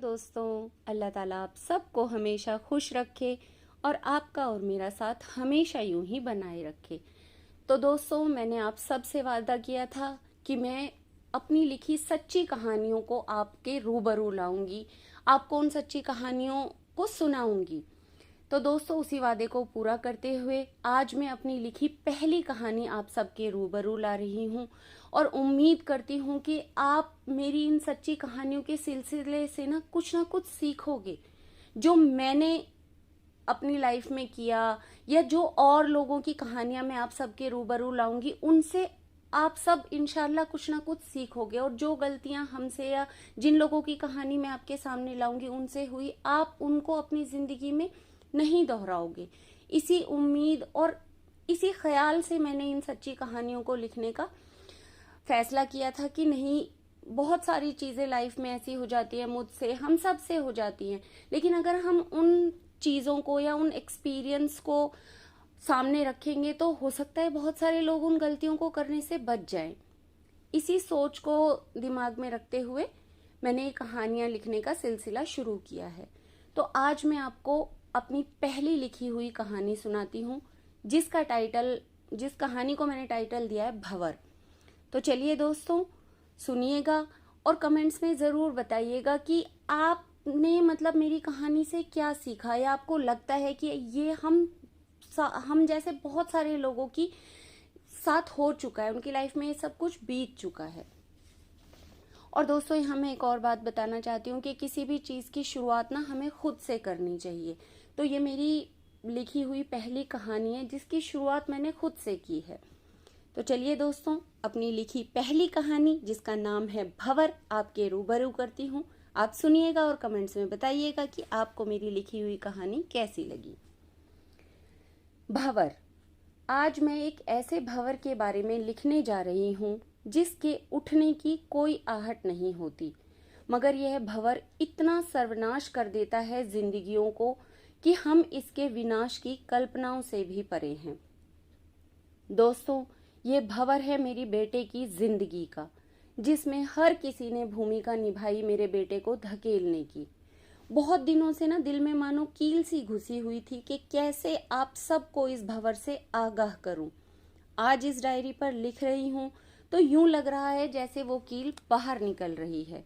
दोस्तों, अल्लाह ताला आप सबको हमेशा खुश रखे और आपका और मेरा साथ हमेशा यूं ही बनाए रखे। तो दोस्तों, मैंने आप सबसे वादा किया था कि मैं अपनी लिखी सच्ची कहानियों को आपके रूबरू लाऊंगी, आपको उन सच्ची कहानियों को सुनाऊंगी। तो दोस्तों, उसी वादे को पूरा करते हुए आज मैं अपनी लिखी पहली कहानी आप सबके रूबरू ला रही हूँ और उम्मीद करती हूँ कि आप मेरी इन सच्ची कहानियों के सिलसिले से ना कुछ सीखोगे, जो मैंने अपनी लाइफ में किया या जो और लोगों की कहानियां मैं आप सबके रूबरू लाऊंगी, उनसे आप सब इंशाल्लाह कुछ ना कुछ सीखोगे। और जो गलतियां हमसे या जिन लोगों की कहानी मैं आपके सामने लाऊंगी उनसे हुई, आप उनको अपनी जिंदगी में नहीं दोहराओगे। इसी उम्मीद और इसी ख्याल से मैंने इन सच्ची कहानियों को लिखने का फैसला किया था कि नहीं, बहुत सारी चीजें लाइफ में ऐसी हो जाती है, मुझसे हम सब से हो जाती हैं, लेकिन अगर हम उन चीजों को या उन एक्सपीरियंस को सामने रखेंगे तो हो सकता है बहुत सारे लोग उन गलतियों को करने से बच जाएं। इसी सोच को दिमाग में रखते हुए मैंने ये कहानियां लिखने का सिलसिला शुरू किया है। तो आज मैं आपको अपनी पहली लिखी हुई कहानी सुनाती हूँ, जिस कहानी को मैंने टाइटल दिया है भंवर। तो चलिए दोस्तों, सुनिएगा और कमेंट्स में जरूर बताइएगा कि आपने मतलब मेरी कहानी से क्या सीखा, या आपको लगता है कि ये हम जैसे बहुत सारे लोगों की साथ हो चुका है, उनकी लाइफ में ये सब कुछ बीत चुका है। और दोस्तों, यहाँ मैं एक और बात बताना चाहती हूँ कि किसी भी चीज की शुरुआत ना हमें खुद से करनी चाहिए। तो ये मेरी लिखी हुई पहली कहानी है जिसकी शुरुआत मैंने खुद से की है। तो चलिए दोस्तों, अपनी लिखी पहली कहानी जिसका नाम है भंवर आपके रूबरू करती हूँ। आप सुनिएगा और कमेंट्स में बताइएगा कि आपको मेरी लिखी हुई कहानी कैसी लगी। भंवर। आज मैं एक ऐसे भंवर के बारे में लिखने जा रही हूँ जिसके उठने की कोई आहट नहीं होती, मगर यह भंवर इतना सर्वनाश कर देता है जिंदगियों को कि हम इसके विनाश की कल्पनाओं से भी परे हैं। दोस्तों, ये भंवर है मेरी बेटे की जिंदगी का, जिसमें हर किसी ने भूमिका निभाई मेरे बेटे को धकेलने की। बहुत दिनों से ना दिल में मानो कील सी घुसी हुई थी कि कैसे आप सबको इस भंवर से आगाह करूं। आज इस डायरी पर लिख रही हूं तो यूं लग रहा है जैसे वो कील बाहर निकल रही है।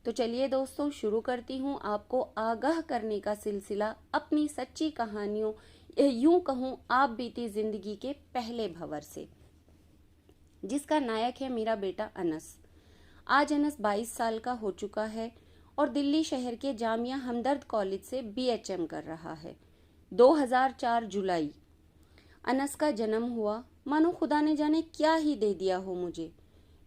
तो चलिए दोस्तों, शुरू करती हूँ आपको आगाह करने का सिलसिला अपनी सच्ची कहानियों, यूं कहूँ आप बीती जिंदगी के पहले भंवर से, जिसका नायक है मेरा बेटा अनस। आज अनस 22 साल का हो चुका है और दिल्ली शहर के जामिया हमदर्द कॉलेज से BHM कर रहा है। 2004 जुलाई अनस का जन्म हुआ। मानो खुदा ने जाने क्या ही दे दिया हो मुझे।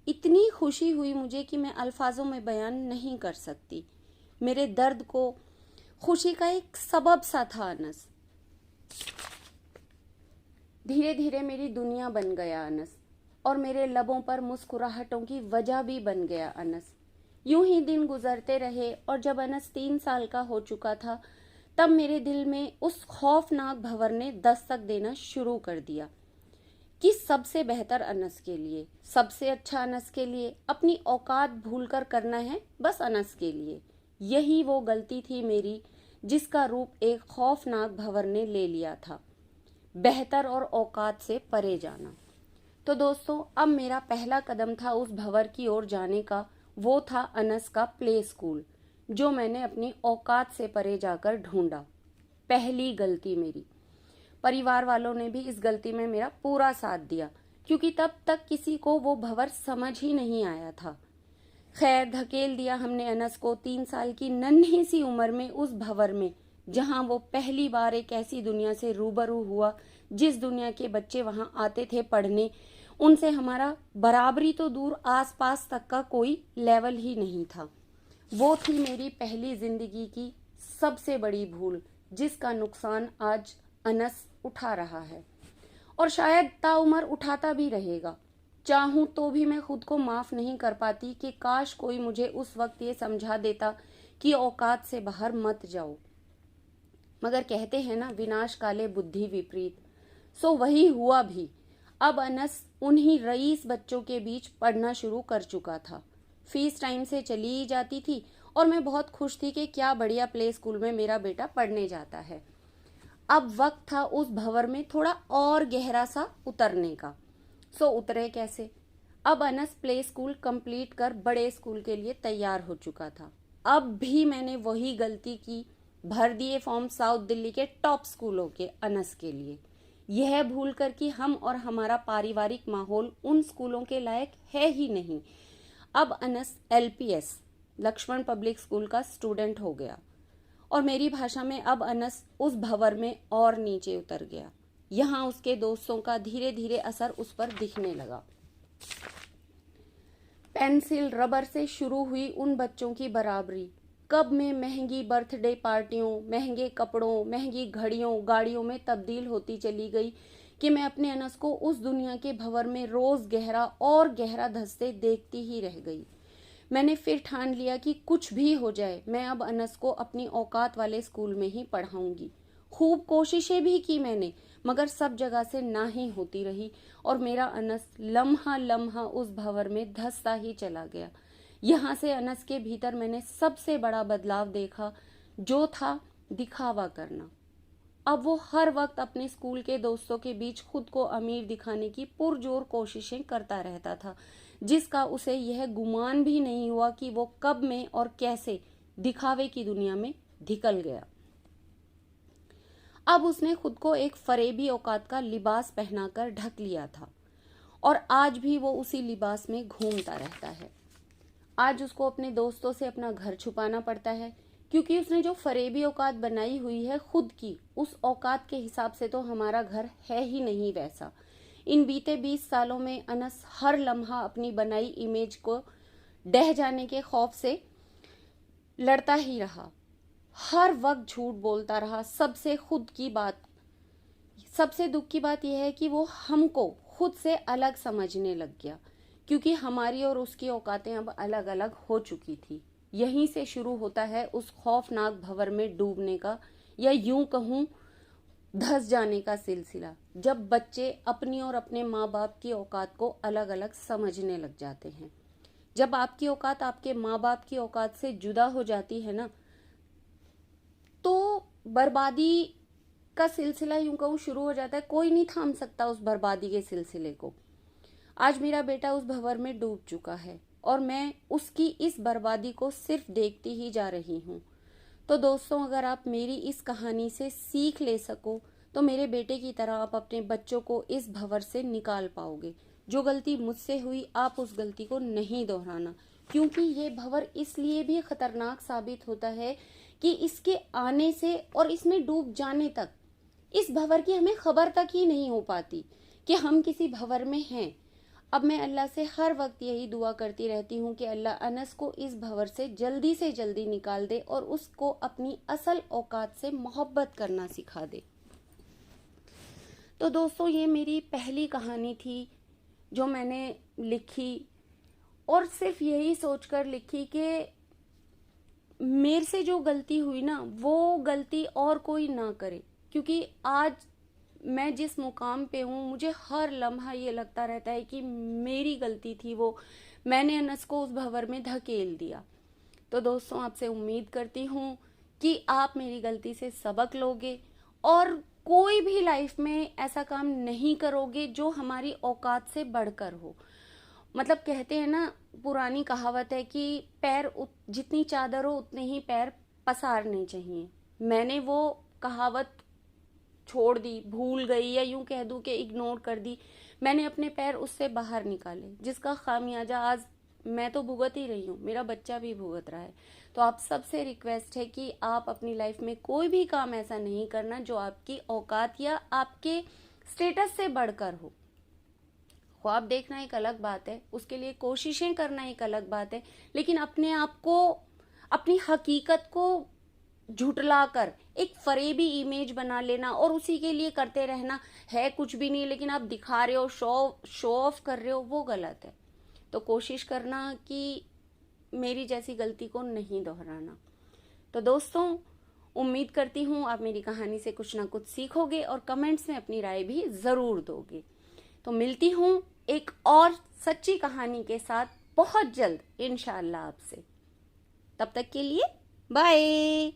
इतनी खुशी हुई मुझे कि मैं अल्फाजों में बयान नहीं कर सकती। मेरे दर्द को खुशी का एक सबब सा था अनस। धीरे धीरे मेरी दुनिया बन गया अनस, और मेरे लबों पर मुस्कुराहटों की वजह भी बन गया अनस। यूं ही दिन गुजरते रहे और जब अनस 3 साल का हो चुका था तब मेरे दिल में उस खौफनाक भंवर ने दस्तक देना शुरू कर दिया कि सबसे बेहतर अनस के लिए, सबसे अच्छा अनस के लिए अपनी औकात भूलकर करना है बस अनस के लिए। यही वो गलती थी मेरी जिसका रूप एक खौफनाक भंवर ने ले लिया था, बेहतर और औकात से परे जाना। तो दोस्तों, अब मेरा पहला कदम था उस भंवर की ओर जाने का। वो था अनस का प्ले स्कूल, जो मैंने अपनी औकात से परे जाकर ढूंढा। पहली गलती मेरी। परिवार वालों ने भी इस गलती में मेरा पूरा साथ दिया, क्योंकि तब तक किसी को वो भंवर समझ ही नहीं आया था। खैर, धकेल दिया हमने अनस को 3 साल की नन्ही सी उम्र में उस भंवर में, जहां वो पहली बार एक ऐसी दुनिया से रूबरू हुआ जिस दुनिया के बच्चे वहां आते थे पढ़ने। उनसे हमारा बराबरी तो दूर, आसपास तक का कोई लेवल ही नहीं था। वो थी मेरी पहली जिंदगी की सबसे बड़ी भूल, जिसका नुकसान आज अनस उठा रहा है और शायद ताउम्र उठाता भी रहेगा। चाहूं तो भी मैं खुद को माफ नहीं कर पाती कि काश कोई मुझे उस वक्त ये समझा देता कि औकात से बाहर मत जाओ। मगर कहते हैं ना, विनाश काले बुद्धि विपरीत, सो वही हुआ भी। अब अनस उन्हीं रईस बच्चों के बीच पढ़ना शुरू कर चुका था। फीस टाइम से चली ही जाती थी और मैं बहुत खुश थी कि क्या बढ़िया प्ले स्कूल में मेरा बेटा पढ़ने जाता है। अब वक्त था उस भंवर में थोड़ा और गहरा सा उतरने का। सो उतरे कैसे? अब अनस प्ले स्कूल कंप्लीट कर बड़े स्कूल के लिए तैयार हो चुका था। अब भी मैंने वही गलती की, भर दिए फॉर्म साउथ दिल्ली के टॉप स्कूलों के अनस के लिए, यह भूल कर कि हम और हमारा पारिवारिक माहौल उन स्कूलों के लायक है ही नहीं। अब Anas LPS Lakshman public school का स्टूडेंट हो गया और मेरी भाषा में अब अनस उस भंवर में और नीचे उतर गया। यहाँ उसके दोस्तों का धीरे धीरे असर उस पर दिखने लगा। पेंसिल रबर से शुरू हुई उन बच्चों की बराबरी कब में महंगी बर्थडे पार्टियों, महंगे कपड़ों, महंगी घड़ियों, गाड़ियों में तब्दील होती चली गई कि मैं अपने अनस को उस दुनिया के भंवर में रोज गहरा और गहरा धंसते देखती ही रह गई। मैंने फिर ठान लिया कि कुछ भी हो जाए मैं अब अनस को अपनी औकात वाले स्कूल में ही पढ़ाऊंगी। खूब कोशिशें भी की मैंने, मगर सब जगह से ना ही होती रही और मेरा अनस लम्हा लम्हा उस भंवर में धंसता ही चला गया। यहाँ से अनस के भीतर मैंने सबसे बड़ा बदलाव देखा, जो था दिखावा करना। अब वो हर वक्त अपने स्कूल के दोस्तों के बीच खुद को अमीर दिखाने की पुरजोर कोशिशें करता रहता था, जिसका उसे यह गुमान भी नहीं हुआ कि वो कब में और कैसे दिखावे की दुनिया में धिकल गया। अब उसने खुद को एक फरेबी औकात का लिबास पहनाकर ढक लिया था और आज भी वो उसी लिबास में घूमता रहता है। आज उसको अपने दोस्तों से अपना घर छुपाना पड़ता है, क्योंकि उसने जो फरेबी औकात बनाई हुई है खुद की, उस औकात के हिसाब से तो हमारा घर है ही नहीं वैसा। इन बीते 20 सालों में अनस हर लम्हा अपनी बनाई इमेज को ढह जाने के खौफ से लड़ता ही रहा। हर वक्त झूठ बोलता रहा सबसे खुद की बात। सबसे दुख की बात यह है कि वो हमको खुद से अलग समझने लग गया, क्योंकि हमारी और उसकी औकातें अब अलग अलग हो चुकी थी। यहीं से शुरू होता है उस खौफनाक भंवर में डूबने का, या यूं कहूं धंस जाने का सिलसिला, जब बच्चे अपनी और अपने माँ बाप की औकात को अलग अलग समझने लग जाते हैं। जब आपकी औकात आपके माँ बाप की औकात से जुदा हो जाती है ना, तो बर्बादी का सिलसिला यूं कहूं शुरू हो जाता है। कोई नहीं थाम सकता उस बर्बादी के सिलसिले को। आज मेरा बेटा उस भंवर में डूब चुका है और मैं उसकी इस बर्बादी को सिर्फ देखती ही जा रही हूँ। तो दोस्तों, अगर आप मेरी इस कहानी से सीख ले सको तो मेरे बेटे की तरह आप अपने बच्चों को इस भंवर से निकाल पाओगे। जो गलती मुझसे हुई, आप उस गलती को नहीं दोहराना, क्योंकि ये भंवर इसलिए भी खतरनाक साबित होता है कि इसके आने से और इसमें डूब जाने तक इस भंवर की हमें खबर तक ही नहीं हो पाती कि हम किसी भंवर में हैं। अब मैं अल्लाह से हर वक्त यही दुआ करती रहती हूँ कि अल्लाह अनस को इस भंवर से जल्दी निकाल दे और उसको अपनी असल औकात से मोहब्बत करना सिखा दे। तो दोस्तों, ये मेरी पहली कहानी थी जो मैंने लिखी, और सिर्फ यही सोचकर लिखी कि मेरे से जो गलती हुई ना, वो गलती और कोई ना करे। क्योंकि आज मैं जिस मुकाम पे हूँ, मुझे हर लम्हा ये लगता रहता है कि मेरी गलती थी वो, मैंने अनस को उस भंवर में धकेल दिया। तो दोस्तों, आपसे उम्मीद करती हूँ कि आप मेरी गलती से सबक लोगे और कोई भी लाइफ में ऐसा काम नहीं करोगे जो हमारी औकात से बढ़कर हो। मतलब कहते हैं ना, पुरानी कहावत है कि जितनी चादर हो उतने ही पैर पसारने चाहिए। मैंने वो कहावत छोड़ दी, भूल गई, या यूं कह दूं कि इग्नोर कर दी। मैंने अपने पैर उससे बाहर निकाले, जिसका खामियाजा आज मैं तो भुगत ही रही हूँ, मेरा बच्चा भी भुगत रहा है। तो आप सबसे रिक्वेस्ट है कि आप अपनी लाइफ में कोई भी काम ऐसा नहीं करना जो आपकी औकात या आपके स्टेटस से बढ़कर हो। ख्वाब देखना एक अलग बात है, उसके लिए कोशिशें करना एक अलग बात है, लेकिन अपने आप को, अपनी हकीकत को झुटलाकर एक फरेबी इमेज बना लेना और उसी के लिए करते रहना, है कुछ भी नहीं लेकिन आप दिखा रहे हो, शो ऑफ कर रहे हो, वो गलत है। तो कोशिश करना कि मेरी जैसी गलती को नहीं दोहराना। तो दोस्तों, उम्मीद करती हूँ आप मेरी कहानी से कुछ ना कुछ सीखोगे और कमेंट्स में अपनी राय भी जरूर दोगे। तो मिलती हूँ एक और सच्ची कहानी के साथ बहुत जल्द इंशाअल्लाह आपसे। तब तक के लिए बाय।